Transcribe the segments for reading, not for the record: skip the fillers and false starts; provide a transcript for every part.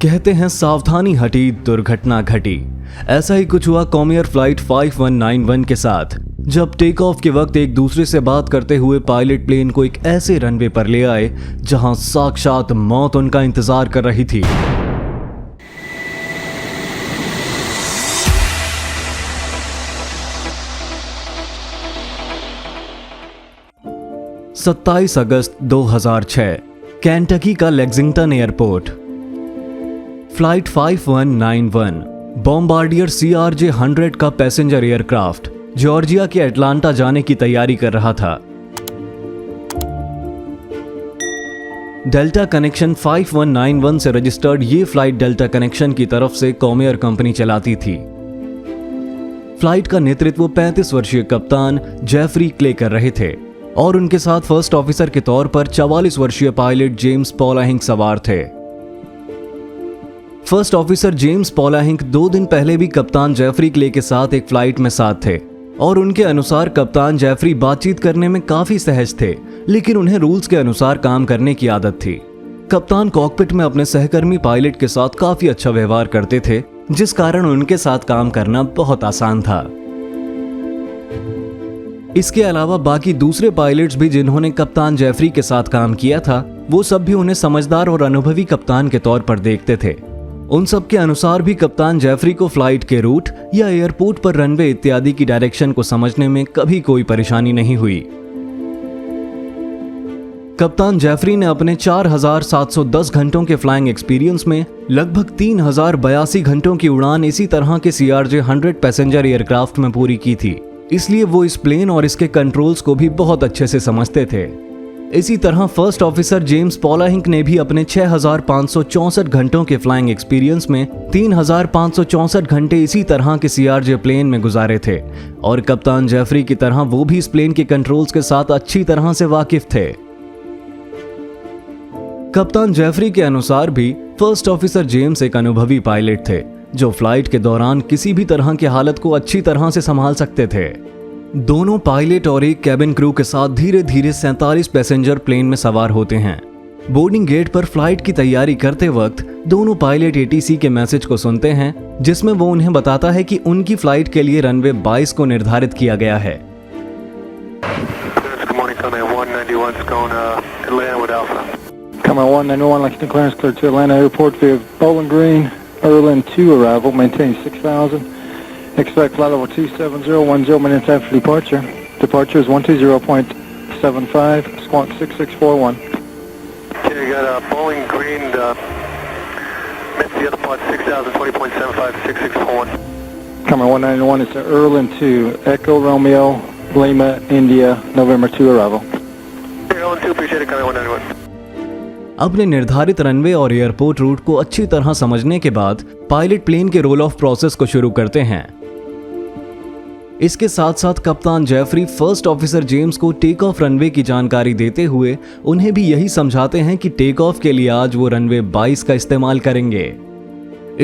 कहते हैं सावधानी हटी दुर्घटना घटी। ऐसा ही कुछ हुआ कॉमियर फ्लाइट 5191 के साथ, जब टेक ऑफ के वक्त एक दूसरे से बात करते हुए पायलट प्लेन को एक ऐसे रनवे पर ले आए जहां साक्षात मौत उनका इंतजार कर रही थी। सत्ताईस अगस्त 2006 केंटकी का Lexington airport. Flight 5191 Bombardier CRJ-100 का पैसेंजर एयरक्राफ्ट जॉर्जिया के अटलांटा जाने की तैयारी कर रहा था। डेल्टा कनेक्शन 5191 से रजिस्टर्ड ये फ्लाइट डेल्टा कनेक्शन की तरफ से कॉमियर कंपनी चलाती थी। फ्लाइट का नेतृत्व 35 वर्षीय कप्तान जेफरी क्ले कर रहे थे और उनके साथ फर्स्ट ऑफिसर के तौर पर 44 वर्षीय पायलट जेम्स पॉलाहिंक सवार थे। फर्स्ट ऑफिसर जेम्स पॉलाहिंक 2 दिन पहले भी कप्तान जेफरी क्ले के साथ एक फ्लाइट में साथ थे और उनके अनुसार कप्तान जेफरी बातचीत करने में काफी सहज थे, लेकिन उन्हें रूल्स के अनुसार काम करने की आदत थी। कप्तान कॉकपिट में अपने सहकर्मी पायलट के साथ काफी अच्छा व्यवहार करते थे, जिस कारण उनके साथ काम करना बहुत आसान था। इसके अलावा बाकी दूसरे पायलट्स भी जिन्होंने कप्तान जेफरी के साथ काम किया था, वो सब भी उन्हें समझदार और अनुभवी कप्तान के तौर पर देखते थे। उन सब के अनुसार भी कप्तान जेफरी को फ्लाइट के रूट या एयरपोर्ट पर रनवे इत्यादि की डायरेक्शन को समझने में कभी कोई परेशानी नहीं हुई। कप्तान जेफरी ने अपने 4710 घंटों के फ्लाइंग एक्सपीरियंस में लगभग 3082 घंटों की उड़ान इसी तरह के CRJ-100 पैसेंजर एयरक्राफ्ट में पूरी की थी, इसलिए वो इस प्लेन और इसके कंट्रोल्स को भी बहुत अच्छे से समझते थे। इसी तरह फर्स्ट ऑफिसर जेम्स पॉलाहिंक ने भी अपने 6564 घंटों के फ्लाइंग एक्सपीरियंस में 3564 घंटे इसी तरह के CRJ प्लेन में गुजारे थे और कप्तान जेफरी की तरह वो भी इस प्लेन के कंट्रोल्स के साथ अच्छी तरह से वाकिफ थे। कप्तान जेफरी के अनुसार भी फर्स्ट ऑफिसर जेम्स एक अनुभवी पायलट थे जो फ्लाइट के दौरान किसी भी तरह की हालत को अच्छी तरह से संभाल सकते थे। दोनों पायलट और एक कैबिन क्रू के साथ धीरे धीरे 47 पैसेंजर प्लेन में सवार होते हैं। बोर्डिंग गेट पर फ्लाइट की तैयारी करते वक्त दोनों पायलट ATC के मैसेज को सुनते हैं, जिसमें वो उन्हें बताता है कि उनकी फ्लाइट के लिए रनवे 22 को निर्धारित किया गया है। Command 191, Lexington clearance clear to Atlanta Airport via Bowling Green, Erlin 2 arrival, maintain 6,000. Expect flight level 27010 minutes after departure. Departure is 120.75, squawk 6641. Okay, got Bowling Green, missed the other part, 6,000, 20.75, 6641. Command 191, it's Erlin 2, Echo Romeo, Lima, India, November 2 arrival. Erlin 2, appreciate it, Command 191. अपने निर्धारित runway और airport root को अच्छी तरह समझने के बाद pilot plane के रोल ऑफ प्रोसेस को शुरू करते हैं। इसके साथ साथ कप्तान जेफरी फर्स्ट ऑफिसर जेम्स को टेक ऑफ रनवे की जानकारी देते हुए उन्हें भी यही समझाते हैं कि टेक ऑफ के लिए आज वो रनवे 22 का इस्तेमाल करेंगे।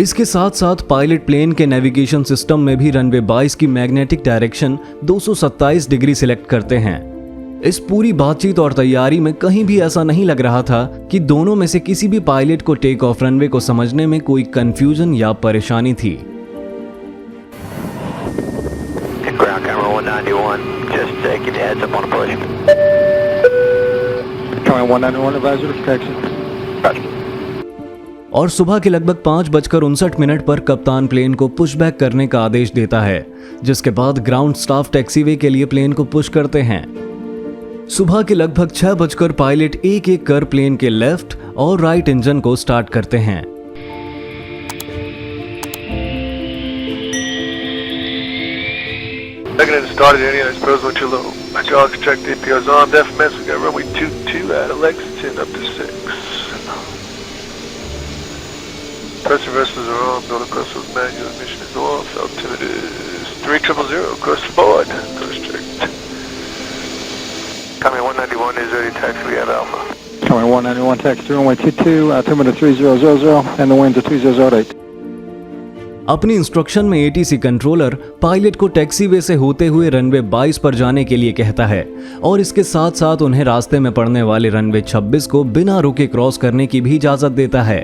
इसके साथ साथ पायलट प्लेन के नेविगेशन सिस्टम में भी रनवे 22 की मैग्नेटिक डायरेक्शन 227 डिग्री सिलेक्ट करते हैं। इस पूरी बातचीत और तैयारी में कहीं भी ऐसा नहीं लग रहा था कि दोनों में से किसी भी पायलट को टेक ऑफ रनवे को समझने में कोई कंफ्यूजन या परेशानी थी। Ground camera 191, just give you a heads up on approach. Command 191, advisory protection. और सुबह के लगभग 5:59 पर कप्तान प्लेन को पुशबैक करने का आदेश देता है, जिसके बाद ग्राउंड स्टाफ टैक्सीवे के लिए प्लेन को पुश करते हैं। सुबह के लगभग 6 बजकर पायलट एक एक कर प्लेन के लेफ्ट और राइट इंजन को स्टार्ट करते हैं। Started Indiana, I suppose went too low. Hydraulics checked APRs on, FMS, we got runway 22 out of Lexington up to 6. Pressure vessels are on, building vessels manual, ignition is off, altimeter is 3000, course forward, course strict. Command 191 is ready, taxi, we have Alpha. Command 191, taxi runway 22, altimeter 3000, and the winds are 2008. अपनी instruction में ATC controller pilot को taxiway से होते हुए runway 22 पर जाने के लिए कहता है और इसके साथ साथ उन्हें रास्ते में पड़ने वाले रनवे 26 को बिना रुके क्रॉस करने की भी इजाजत देता है।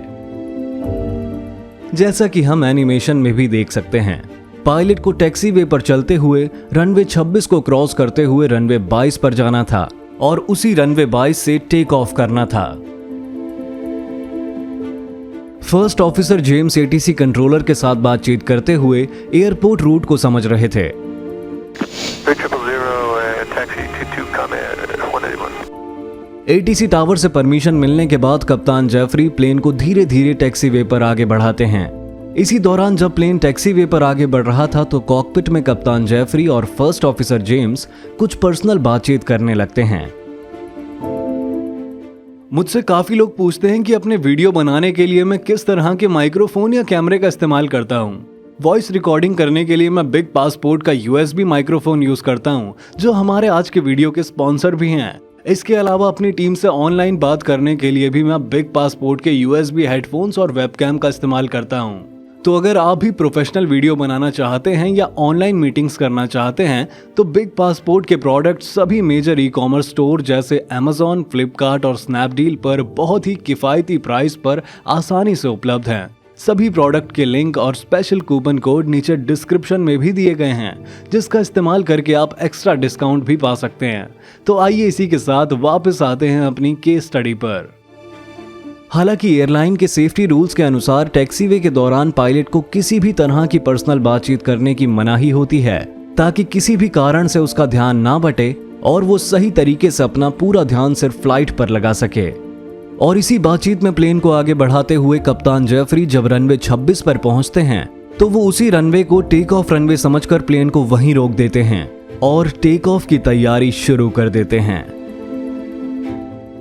जैसा कि हम एनिमेशन में भी देख सकते हैं। पायलट को टैक्सी वे पर चलते हुए रनवे 26 को क्रॉस करते हुए रनवे 22 पर जाना था और उसी रनवे 22 से टेक ऑफ करना था। First officer James ATC controller के साथ बातचीत करते हुए एयरपोर्ट रूट को समझ रहे थे। 3000 taxi 22 comment 181. एटीसी टावर से परमिशन मिलने के बाद कप्तान जेफरी प्लेन को धीरे धीरे टैक्सी वे पर आगे बढ़ाते हैं। इसी दौरान जब प्लेन टैक्सी वे पर आगे बढ़ रहा था तो कॉकपिट में कप्तान जेफरी और फर्स्ट ऑफिसर जेम्स कुछ पर्सनल बातचीत करने लगते हैं। मुझसे काफी लोग पूछते हैं कि अपने वीडियो बनाने के लिए मैं किस तरह के माइक्रोफोन या कैमरे का इस्तेमाल करता हूँ। वॉइस रिकॉर्डिंग करने के लिए मैं बिग पासपोर्ट का USB माइक्रोफोन यूज करता हूँ, जो हमारे आज के वीडियो के स्पॉन्सर भी हैं। इसके अलावा अपनी टीम से ऑनलाइन बात करने के लिए भी मैं बिग पासपोर्ट के USB हेडफोन्स और वेबकैम का इस्तेमाल करता हूँ। तो अगर आप भी प्रोफेशनल वीडियो बनाना चाहते हैं या ऑनलाइन मीटिंग्स करना चाहते हैं तो बिग पासपोर्ट के प्रोडक्ट सभी मेजर ई-कॉमर्स स्टोर जैसे Amazon, फ्लिपकार्ट और स्नैपडील पर बहुत ही किफायती प्राइस पर आसानी से उपलब्ध हैं। सभी प्रोडक्ट के लिंक और स्पेशल कूपन कोड नीचे डिस्क्रिप्शन में भी दिए गए हैं, जिसका इस्तेमाल करके आप एक्स्ट्रा डिस्काउंट भी पा सकते हैं। तो आइए इसी के साथ वापस आते हैं अपनी केस स्टडी पर। हालांकि एयरलाइन के सेफ्टी रूल्स के अनुसार टैक्सीवे के दौरान पायलट को किसी भी तरह की पर्सनल बातचीत करने की मनाही होती है, ताकि किसी भी कारण से उसका ध्यान ना बटे और वो सही तरीके से अपना पूरा ध्यान सिर्फ फ्लाइट पर लगा सके। और इसी बातचीत में प्लेन को आगे बढ़ाते हुए कप्तान जेफरी जब रनवे 26 पर पहुंचते हैं तो वो उसी रनवे को टेक ऑफ रनवे समझकर प्लेन को वहीं रोक देते हैं और टेक ऑफ की तैयारी शुरू कर देते हैं।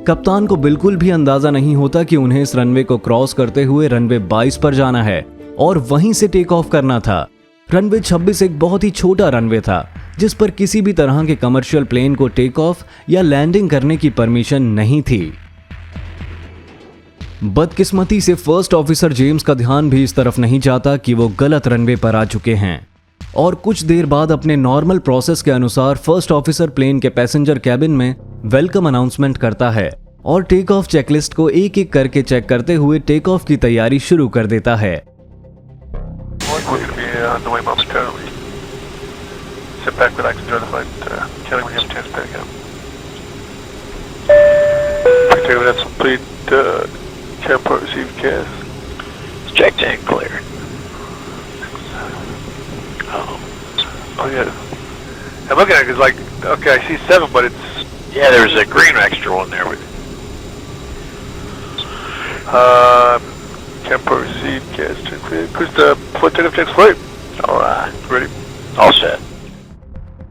कप्तान को बिल्कुल भी अंदाजा नहीं होता कि उन्हें इस रनवे को क्रॉस करते हुए रनवे 22 पर जाना है और वहीं से टेक ऑफ करना था। रनवे 26 एक बहुत ही छोटा रनवे था जिस पर किसी भी तरह के कमर्शियल प्लेन को टेक ऑफ या लैंडिंग करने की परमिशन नहीं थी। बदकिस्मती से फर्स्ट ऑफिसर जेम्स का ध्यान भी इस तरफ नहीं जाता कि वो गलत रनवे पर आ चुके हैं और कुछ देर बाद अपने नॉर्मल प्रोसेस के अनुसार फर्स्ट ऑफिसर प्लेन के पैसेंजर कैबिन में वेलकम अनाउंसमेंट करता है और टेक ऑफ चेकलिस्ट को एक एक करके चेक करते हुए टेक ऑफ की तैयारी शुरू कर देता है। Oh yeah. I'm looking at it, it's like, okay, I see 7, but it's... Yeah, there's a green extra one there with... Can't proceed, gas check clear. Who's the flight ticket takes flight? Alright. Ready. All set.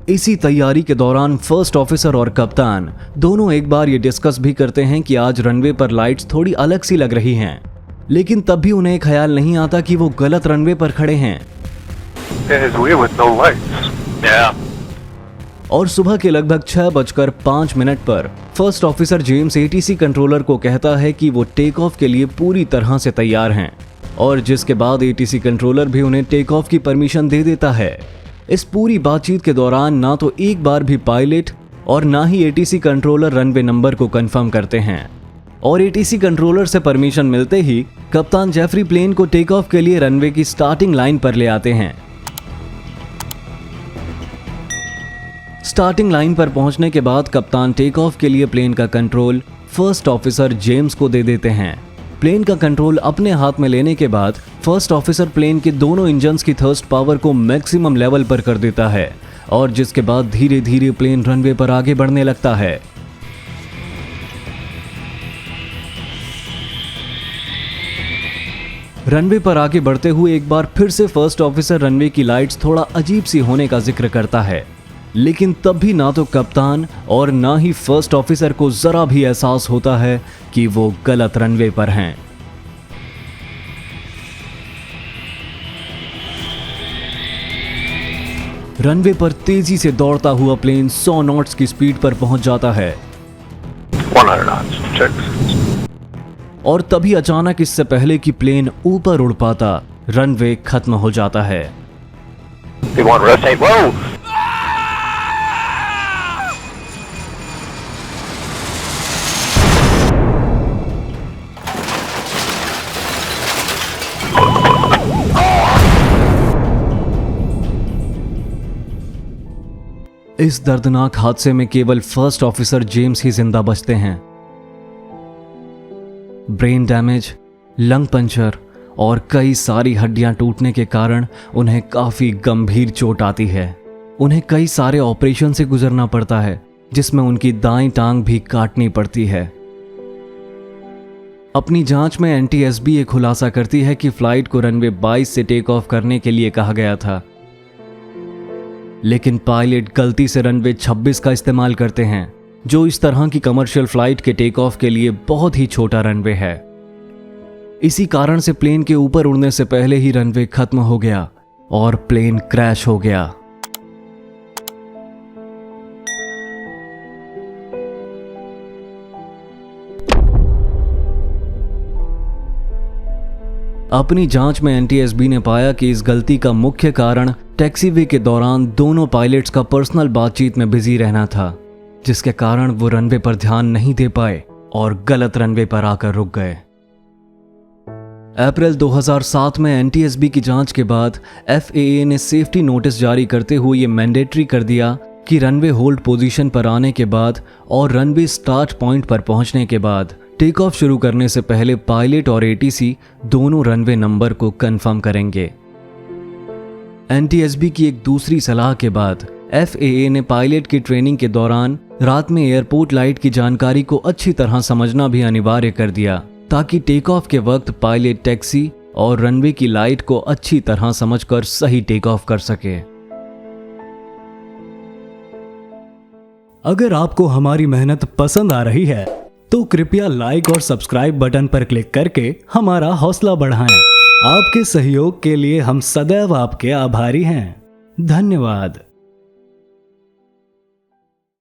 इसी तैयारी के दौरान first officer और कप्तान दोनों एक बार ये discuss भी करते हैं कि आज रनवे पर लाइट्स थोड़ी अलग सी लग रही हैं, लेकिन तब भी उन्हें ख्याल नहीं आता कि वो गलत रनवे पर खड़े हैं। Yeah, it's weird with no lights. Yeah. और सुबह के लगभग 6:05 पर first officer James ATC controller को कहता है कि वो टेक ऑफ के लिए पूरी तरह से तैयार हैं और जिसके बाद एटीसी कंट्रोलर भी उन्हें टेक ऑफ की परमिशन दे देता है। इस पूरी बातचीत के दौरान ना तो एक बार भी पायलट और ना ही एटीसी कंट्रोलर रनवे नंबर को कंफर्म करते हैं और एटीसी कंट्रोलर से परमिशन मिलते ही कप्तान जेफरी प्लेन को टेक ऑफ के लिए रनवे की स्टार्टिंग लाइन पर ले आते हैं। स्टार्टिंग लाइन पर पहुंचने के बाद कप्तान टेक ऑफ के लिए प्लेन का कंट्रोल फर्स्ट ऑफिसर जेम्स को दे देते हैं। प्लेन का कंट्रोल अपने हाथ में लेने के बाद फर्स्ट ऑफिसर प्लेन के दोनों इंजन्स की थ्रस्ट पावर को मैक्सिमम लेवल पर कर देता है और जिसके बाद धीरे धीरे प्लेन रनवे पर आगे बढ़ने लगता है। रनवे पर आगे बढ़ते हुए एक बार फिर से फर्स्ट ऑफिसर रनवे की लाइट्स थोड़ा अजीब सी होने का जिक्र करता है, लेकिन तब भी ना तो कप्तान और ना ही फर्स्ट ऑफिसर को जरा भी एहसास होता है कि वो गलत रनवे पर हैं। रनवे पर तेजी से दौड़ता हुआ प्लेन 100 नॉट्स की स्पीड पर पहुंच जाता है 100 knots. Checks. और तभी अचानक इससे पहले कि प्लेन ऊपर उड़ पाता रनवे खत्म हो जाता है। They want rotate. Whoa! इस दर्दनाक हादसे में केवल फर्स्ट ऑफिसर जेम्स ही जिंदा बचते हैं। ब्रेन डैमेज, लंग पंचर और कई सारी हड्डियां टूटने के कारण उन्हें काफी गंभीर चोट आती है। उन्हें कई सारे ऑपरेशन से गुजरना पड़ता है, जिसमें उनकी दाईं टांग भी काटनी पड़ती है। अपनी जांच में NTSB ये खुलासा करती है कि फ्लाइट को रनवे 22 से टेक ऑफ करने के लिए कहा गया था, लेकिन पायलट गलती से रनवे 26 का इस्तेमाल करते हैं, जो इस तरह की कमर्शियल फ्लाइट के टेक ऑफ के लिए बहुत ही छोटा रनवे है। इसी कारण से प्लेन के ऊपर उड़ने से पहले ही रनवे खत्म हो गया और प्लेन क्रैश हो गया। अपनी जांच में NTSB ने पाया कि इस गलती का मुख्य कारण टैक्सीवे के दौरान दोनों पायलट्स का पर्सनल बातचीत में बिजी रहना था, जिसके कारण वो रनवे पर ध्यान नहीं दे पाए और गलत रनवे पर आकर रुक गए। अप्रैल 2007 में NTSB की जांच के बाद FAA ने सेफ्टी नोटिस जारी करते हुए ये मैंडेटरी कर दिया कि रनवे होल्ड पोजीशन पर आने के बाद और रनवे स्टार्ट पॉइंट पर पहुंचने के बाद टेक ऑफ शुरू करने से पहले पायलट और ATC दोनों रनवे नंबर को कंफर्म करेंगे। NTSB की एक दूसरी सलाह के बाद FAA ने पायलट की ट्रेनिंग के दौरान रात में एयरपोर्ट लाइट की जानकारी को अच्छी तरह समझना भी अनिवार्य कर दिया, ताकि टेक ऑफ के वक्त पायलट टैक्सी और रनवे की लाइट को अच्छी तरह समझकर सही टेक ऑफ कर सके। अगर आपको हमारी मेहनत पसंद आ रही है तो कृपया लाइक और सब्सक्राइब बटन पर क्लिक करके हमारा हौसला बढ़ाएं। आपके सहयोग के लिए हम सदैव आपके आभारी हैं। धन्यवाद।